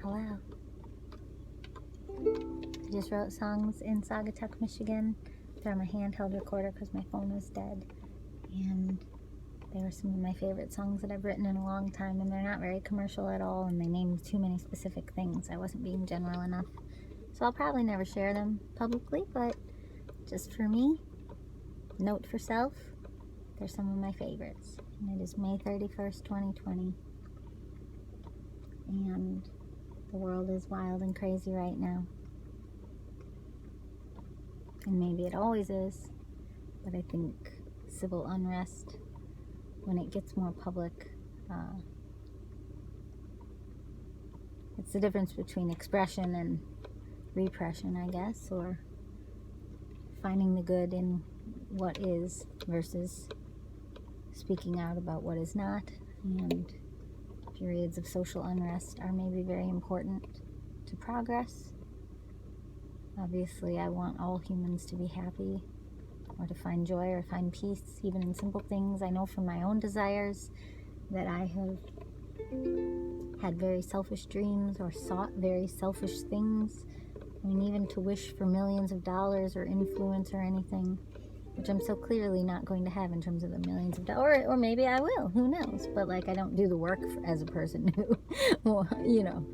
Hello. I just wrote songs in Saugatuck, Michigan through my handheld recorder because my phone was dead. And they were some of my favorite songs that I've written in a long time, and they're not very commercial at all, and they named too many specific things. I wasn't being general enough. So I'll probably never share them publicly, but just for me, note for self, they're some of my favorites. And it is May 31st, 2020. And the world is wild and crazy right now. And maybe it always is, but I think civil unrest, when it gets more public, it's the difference between expression and repression, I guess, or finding the good in what is versus speaking out about what is not. And periods of social unrest are maybe very important to progress. Obviously, I want all humans to be happy, or to find joy or find peace, even in simple things. I know from my own desires that I have had very selfish dreams or sought very selfish things. I mean, even to wish for millions of dollars or influence or anything, which I'm so clearly not going to have in terms of the millions of dollars, or maybe I will, who knows? But like, I don't do the work as a person who, well, you know,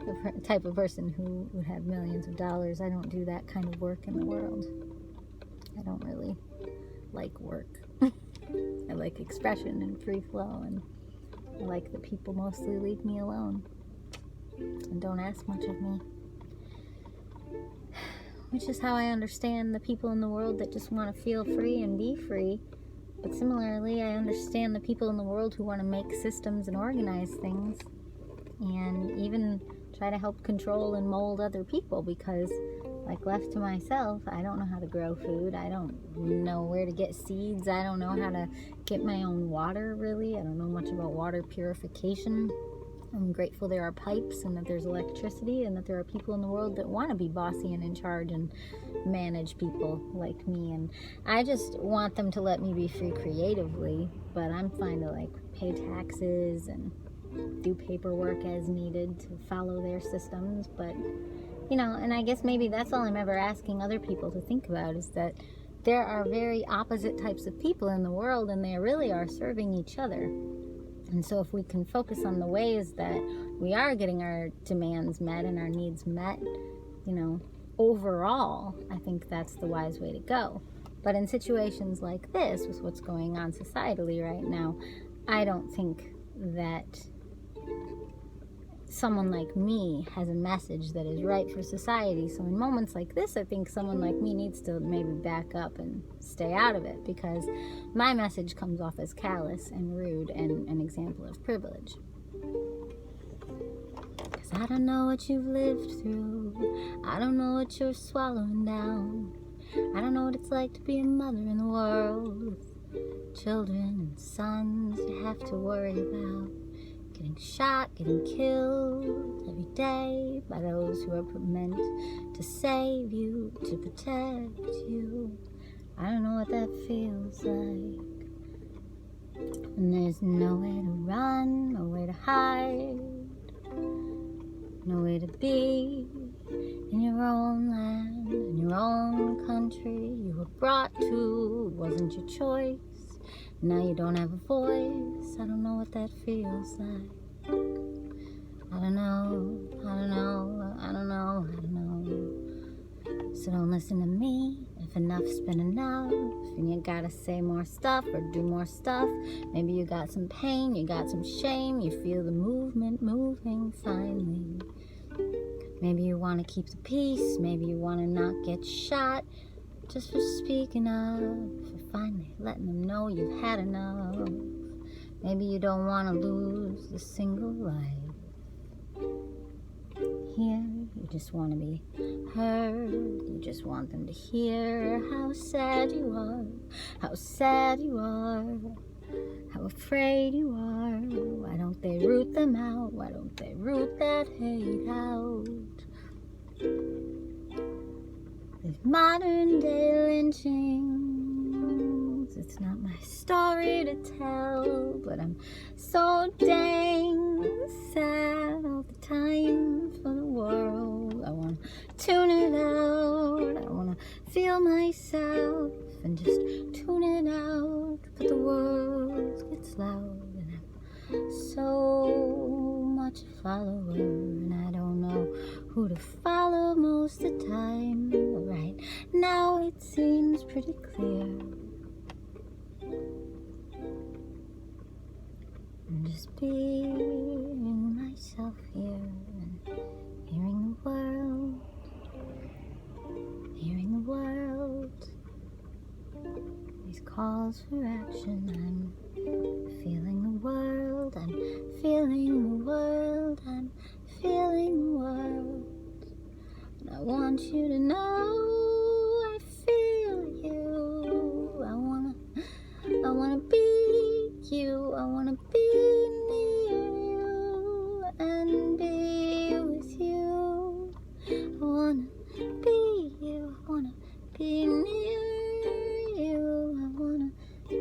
the type of person who would have millions of dollars. I don't do that kind of work in the world. I don't really like work. I like expression and free flow, and I like that people mostly leave me alone and don't ask much of me. Which is how I understand the people in the world that just want to feel free and be free. But similarly, I understand the people in the world who want to make systems and organize things, and even try to help control and mold other people, because like, left to myself, I don't know how to grow food. I don't know where to get seeds. I don't know how to get my own water, really. I don't know much about water purification. I'm grateful there are pipes and that there's electricity and that there are people in the world that want to be bossy and in charge and manage people like me. And I just want them to let me be free creatively, but I'm fine to like pay taxes and do paperwork as needed to follow their systems. But you know, and I guess maybe that's all I'm ever asking other people to think about, is that there are very opposite types of people in the world, and they really are serving each other. And so if we can focus on the ways that we are getting our demands met and our needs met, you know, overall, I think that's the wise way to go. But in situations like this, with what's going on societally right now, I don't think that someone like me has a message that is right for society. So in moments like this, I think someone like me needs to maybe back up and stay out of it, because my message comes off as callous and rude and an example of privilege. Because I don't know what you've lived through. I don't know what you're swallowing down. I don't know what it's like to be a mother in the world with children and sons you have to worry about. Getting shot, getting killed every day by those who are meant to save you, to protect you. I don't know what that feels like. And there's nowhere to run, nowhere to hide, nowhere to be in your own land, in your own country. You were brought to, it wasn't your choice. Now you don't have a voice. I don't know what that feels like. I don't know. So don't listen to me. If enough's been enough, and you gotta say more stuff or do more stuff, maybe you got some pain, you got some shame, you feel the movement moving finally. Maybe you want to keep the peace, maybe you want to not get shot, just for speaking up, for finally letting them know you've had enough. Maybe you don't want to lose a single life. Here, you just want to be heard. You just want them to hear how sad you are, how sad you are, how afraid you are. Why don't they root them out? Why don't they root that hate out? These modern day lynchings, it's not my story to tell, but I'm so dang sad all the time. follower, and I don't know who to follow most of the time. But right now it seems pretty clear. I'm just being myself here and hearing the world. These calls for action. I'm feeling the world. I'm feeling the world. I'm feeling the world. And I want you to know I feel you. I wanna be you. I wanna be near you and be with you. I wanna be you. I wanna be near you. I wanna be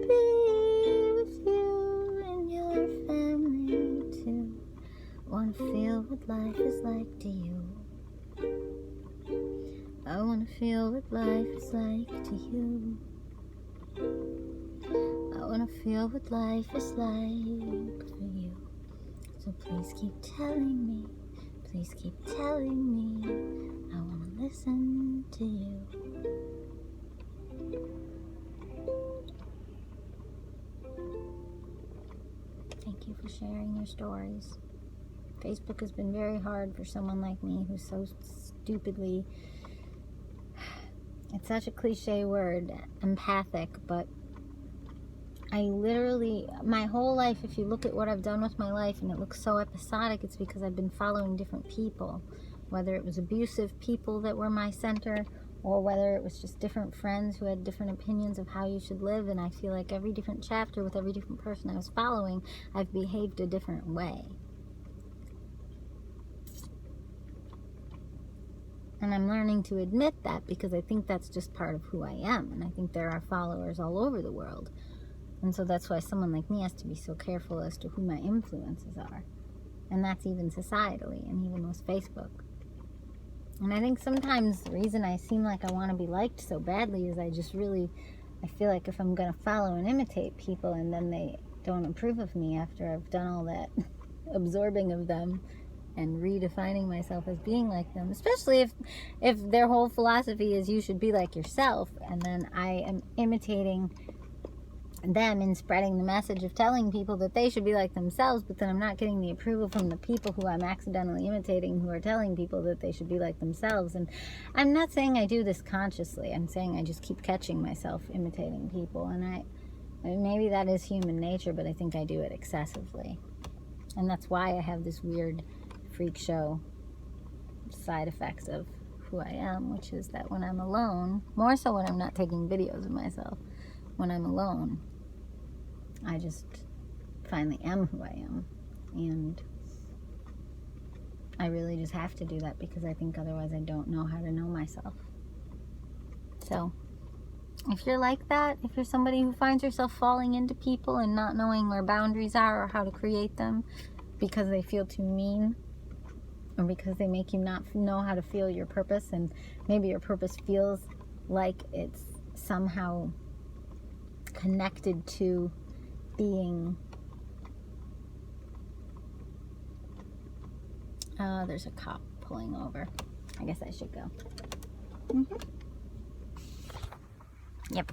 with you and your family too. I wanna feel what life is like to you. I wanna feel what life is like to you. I wanna feel what life is like for you. So please keep telling me. Please keep telling me. I wanna listen to you. Thank you for sharing your stories. Facebook has been very hard for someone like me who's so stupidly, it's such a cliche word, empathic, but I literally, my whole life, if you look at what I've done with my life and it looks so episodic, it's because I've been following different people, whether it was abusive people that were my center or whether it was just different friends who had different opinions of how you should live. And I feel like every different chapter with every different person I was following, I've behaved a different way. And I'm learning to admit that because I think that's just part of who I am. And I think there are followers all over the world. And so that's why someone like me has to be so careful as to who my influences are. And that's even societally and even with Facebook. And I think sometimes the reason I seem like I want to be liked so badly is I feel like if I'm going to follow and imitate people and then they don't approve of me after I've done all that absorbing of them and redefining myself as being like them, especially if their whole philosophy is you should be like yourself, and then I am imitating them and spreading the message of telling people that they should be like themselves, but then I'm not getting the approval from the people who I'm accidentally imitating who are telling people that they should be like themselves. And I'm not saying I do this consciously. I'm saying I just keep catching myself imitating people, and maybe that is human nature, but I think I do it excessively. And that's why I have this weird freak show side effects of who I am, which is that when I'm alone, more so when I'm not taking videos of myself, when I'm alone, I just finally am who I am. And I really just have to do that because I think otherwise I don't know how to know myself. So if you're like that, if you're somebody who finds yourself falling into people and not knowing where boundaries are or how to create them because they feel too mean, or because they make you not know how to feel your purpose, and maybe your purpose feels like it's somehow connected to being, there's a cop pulling over. I guess I should go. Yep.